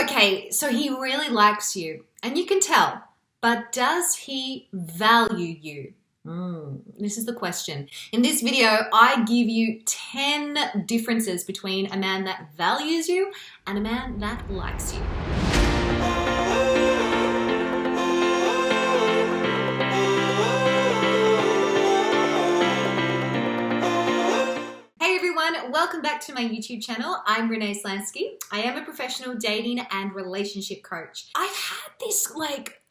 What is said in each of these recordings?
Okay, so he really likes you, and you can tell, but does he value you? This is the question. In this video, I give you 10 differences between a man that values you and a man that likes you. Hey everyone, welcome back to my YouTube channel. I'm Renee Slansky. I am a professional dating and relationship coach. I've had this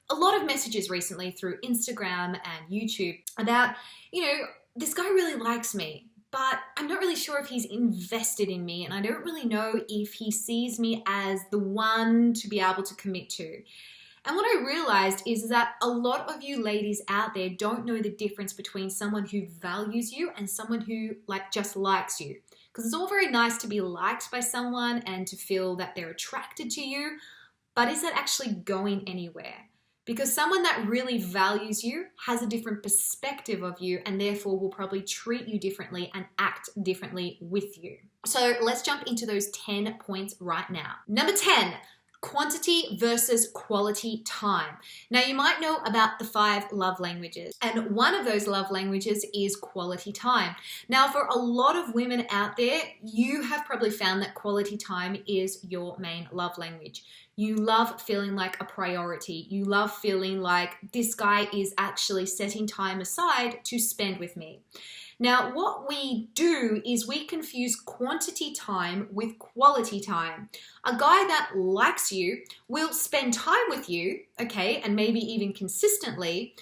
a lot of messages recently through Instagram and YouTube about, this guy really likes me, but I'm not really sure if he's invested in me, and I don't really know if he sees me as the one to be able to commit to. And what I realized is that a lot of you ladies out there don't know the difference between someone who values you and someone who just likes you. Because it's all very nice to be liked by someone and to feel that they're attracted to you, but is that actually going anywhere? Because someone that really values you has a different perspective of you and therefore will probably treat you differently and act differently with you. So let's jump into those 10 points right now. Number 10. Quantity versus quality time. Now, you might know about the 5 love languages, and one of those love languages is quality time. Now, for a lot of women out there, you have probably found that quality time is your main love language. You love feeling like a priority. You love feeling like this guy is actually setting time aside to spend with me. Now, what we do is we confuse quantity time with quality time. A guy that likes you will spend time with you, okay, and maybe even consistently,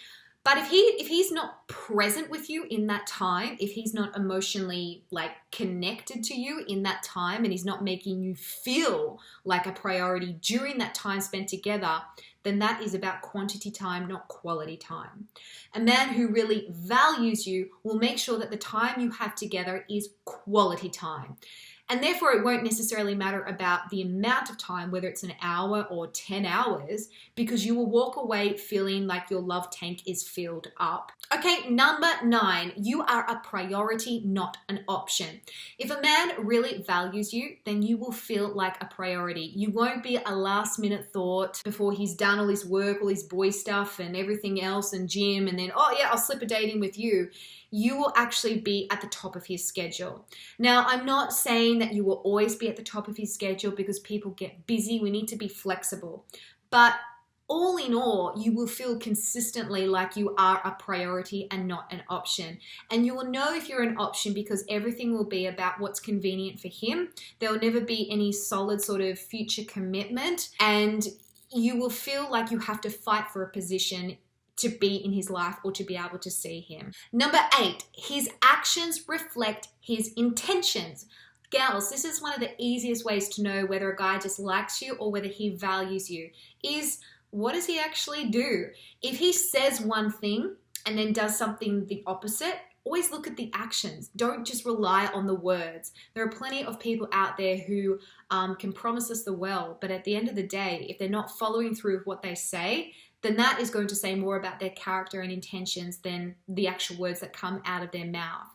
but if he's not present with you in that time, if he's not emotionally connected to you in that time, and he's not making you feel like a priority during that time spent together, then that is about quantity time, not quality time. A man who really values you will make sure that the time you have together is quality time. And therefore, it won't necessarily matter about the amount of time, whether it's an hour or 10 hours, because you will walk away feeling like your love tank is filled up. Okay, number 9, you are a priority, not an option. If a man really values you, then you will feel like a priority. You won't be a last minute thought before he's done all his work, all his boy stuff and everything else and gym, and then, oh yeah, I'll slip a date in with you. You will actually be at the top of his schedule. Now, I'm not saying that you will always be at the top of his schedule because people get busy. We need to be flexible. But all in all, you will feel consistently like you are a priority and not an option. And you will know if you're an option because everything will be about what's convenient for him. There will never be any solid sort of future commitment, and you will feel like you have to fight for a position to be in his life or to be able to see him. Number 8, his actions reflect his intentions. Gals, this is one of the easiest ways to know whether a guy just likes you or whether he values you, is what does he actually do? If he says one thing and then does something the opposite, always look at the actions. Don't just rely on the words. There are plenty of people out there who can promise us the world, but at the end of the day, if they're not following through with what they say, then that is going to say more about their character and intentions than the actual words that come out of their mouth.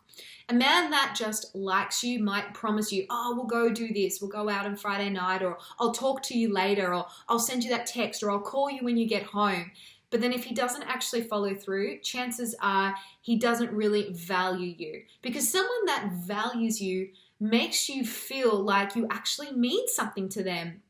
A man that just likes you might promise you, oh, we'll go do this, we'll go out on Friday night, or I'll talk to you later, or I'll send you that text, or I'll call you when you get home. But then if he doesn't actually follow through, chances are he doesn't really value you. Because someone that values you makes you feel like you actually mean something to them.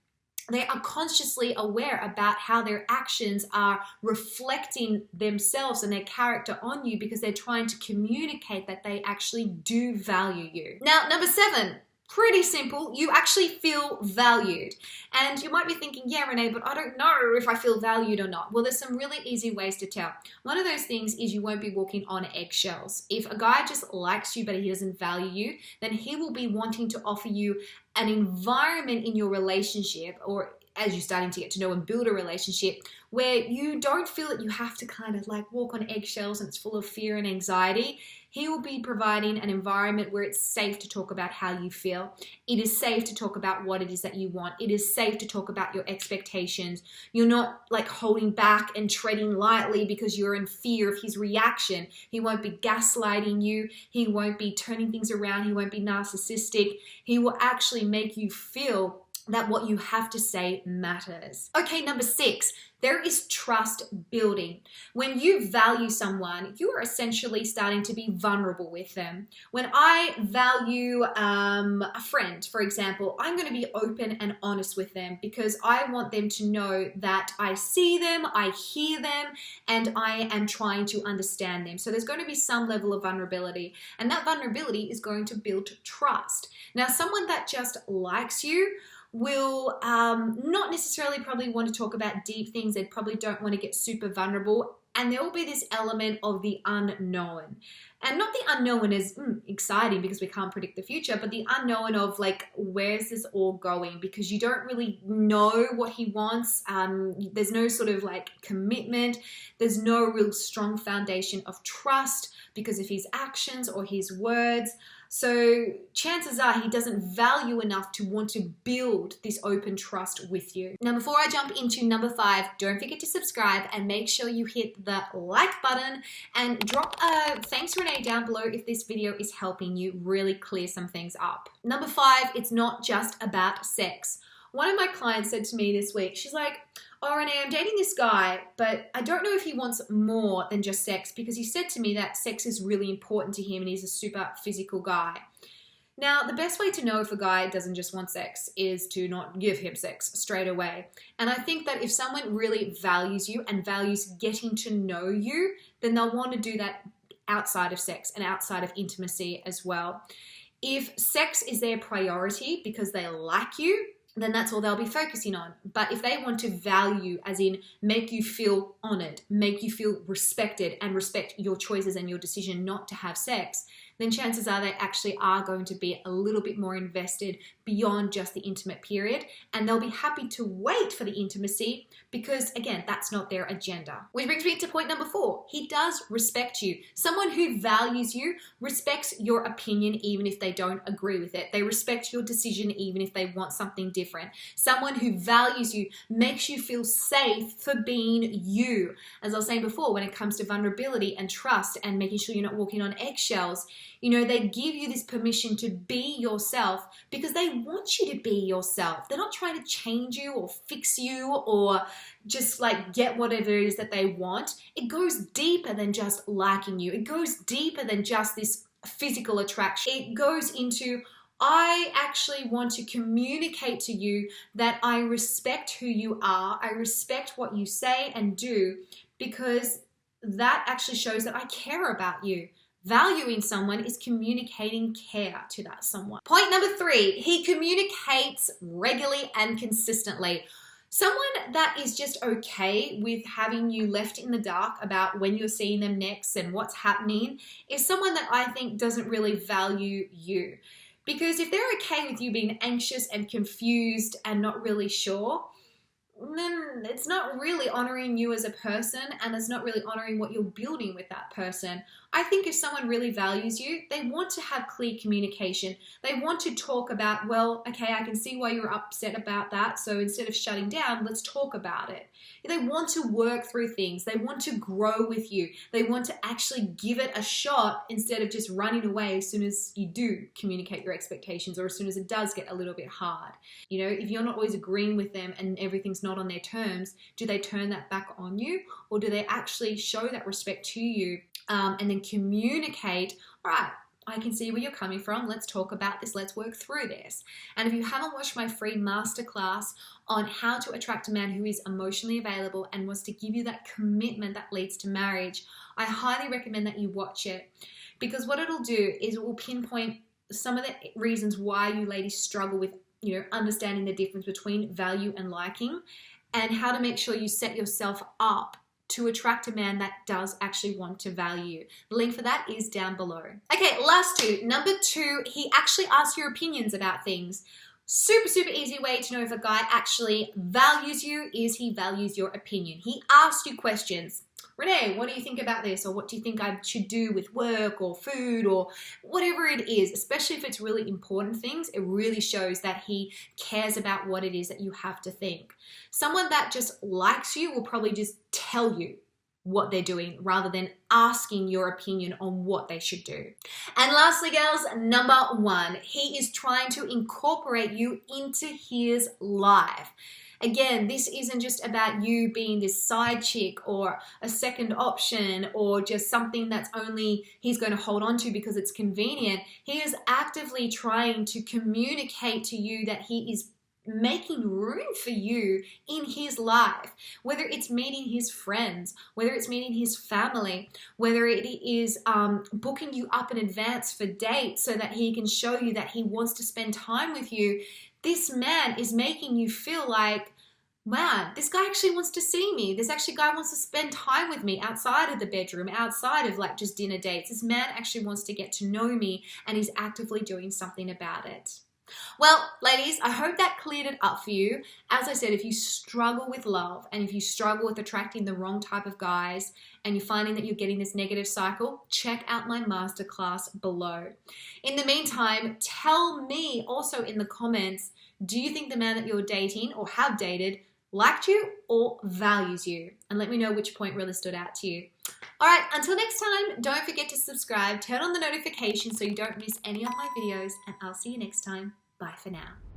They are consciously aware about how their actions are reflecting themselves and their character on you because they're trying to communicate that they actually do value you. Now, number 7, pretty simple. You actually feel valued. And you might be thinking, yeah, Renee, but I don't know if I feel valued or not. Well, there's some really easy ways to tell. One of those things is you won't be walking on eggshells. If a guy just likes you but he doesn't value you, then he will be wanting to offer you an environment in your relationship, or as you're starting to get to know and build a relationship, where you don't feel that you have to kind of walk on eggshells and it's full of fear and anxiety. He will be providing an environment where it's safe to talk about how you feel. It is safe to talk about what it is that you want. It is safe to talk about your expectations. You're not holding back and treading lightly because you're in fear of his reaction. He won't be gaslighting you. He won't be turning things around. He won't be narcissistic. He will actually make you feel that what you have to say matters. Okay, number 6, there is trust building. When you value someone, you are essentially starting to be vulnerable with them. When I value a friend, for example, I'm going to be open and honest with them because I want them to know that I see them, I hear them, and I am trying to understand them. So there's going to be some level of vulnerability, and that vulnerability is going to build trust. Now, someone that just likes you will not necessarily probably want to talk about deep things. They probably don't want to get super vulnerable. And there will be this element of the unknown. And not the unknown as exciting because we can't predict the future, but the unknown of like, where's this all going? Because you don't really know what he wants. There's no sort of like commitment. There's no real strong foundation of trust because of his actions or his words. So chances are he doesn't value enough to want to build this open trust with you. Now, before I jump into number 5, don't forget to subscribe and make sure you hit the like button and drop a thanks Renee down below if this video is helping you really clear some things up. Number 5, it's not just about sex. One of my clients said to me this week, she's like, oh, Renee, I'm dating this guy, but I don't know if he wants more than just sex because he said to me that sex is really important to him and he's a super physical guy. Now, the best way to know if a guy doesn't just want sex is to not give him sex straight away. And I think that if someone really values you and values getting to know you, then they'll want to do that outside of sex and outside of intimacy as well. If sex is their priority because they like you, then that's all they'll be focusing on. But if they want to value, as in make you feel honored, make you feel respected and respect your choices and your decision not to have sex, then chances are they actually are going to be a little bit more invested beyond just the intimate period, and they'll be happy to wait for the intimacy because, again, that's not their agenda. Which brings me to point number 4. He does respect you. Someone who values you respects your opinion even if they don't agree with it. They respect your decision even if they want something different. Someone who values you makes you feel safe for being you. As I was saying before, when it comes to vulnerability and trust and making sure you're not walking on eggshells, you know, they give you this permission to be yourself because they want you to be yourself. They're not trying to change you or fix you or just like get whatever it is that they want. It goes deeper than just liking you. It goes deeper than just this physical attraction. It goes into, I actually want to communicate to you that I respect who you are. I respect what you say and do because that actually shows that I care about you. Valuing someone is communicating care to that someone. Point number 3, he communicates regularly and consistently. Someone that is just okay with having you left in the dark about when you're seeing them next and what's happening is someone that I think doesn't really value you. Because if they're okay with you being anxious and confused and not really sure, then it's not really honoring you as a person and it's not really honoring what you're building with that person. I think if someone really values you, they want to have clear communication. They want to talk about, well, okay, I can see why you're upset about that. So instead of shutting down, let's talk about it. They want to work through things. They want to grow with you. They want to actually give it a shot instead of just running away as soon as you do communicate your expectations or as soon as it does get a little bit hard. You know, if you're not always agreeing with them and everything's not on their terms, do they turn that back on you or do they actually show that respect to you and then communicate, all right, I can see where you're coming from. Let's talk about this. Let's work through this. And if you haven't watched my free masterclass on how to attract a man who is emotionally available and wants to give you that commitment that leads to marriage, I highly recommend that you watch it because what it'll do is it will pinpoint some of the reasons why you ladies struggle with, you know, understanding the difference between value and liking and how to make sure you set yourself up to attract a man that does actually want to value you. The link for that is down below. Okay, last 2. Number 2, he actually asks your opinions about things. Super, super easy way to know if a guy actually values you is he values your opinion. He asks you questions. Renee, what do you think about this? Or what do you think I should do with work or food or whatever it is, especially if it's really important things, it really shows that he cares about what it is that you have to think. Someone that just likes you will probably just tell you what they're doing rather than asking your opinion on what they should do. And lastly, girls, number 1, he is trying to incorporate you into his life. Again, this isn't just about you being this side chick or a second option or just something that's only he's going to hold on to because it's convenient. He is actively trying to communicate to you that he is making room for you in his life, whether it's meeting his friends, whether it's meeting his family, whether it is booking you up in advance for dates so that he can show you that he wants to spend time with you. This man is making you feel like, man, this guy actually wants to see me. This guy wants to spend time with me outside of the bedroom, outside of like just dinner dates. This man actually wants to get to know me and he's actively doing something about it. Well, ladies, I hope that cleared it up for you. As I said, if you struggle with love and if you struggle with attracting the wrong type of guys and you're finding that you're getting this negative cycle, check out my masterclass below. In the meantime, tell me also in the comments, do you think the man that you're dating or have dated liked you or values you? And let me know which point really stood out to you. All right, until next time, don't forget to subscribe, turn on the notifications so you don't miss any of my videos, and I'll see you next time. Bye for now.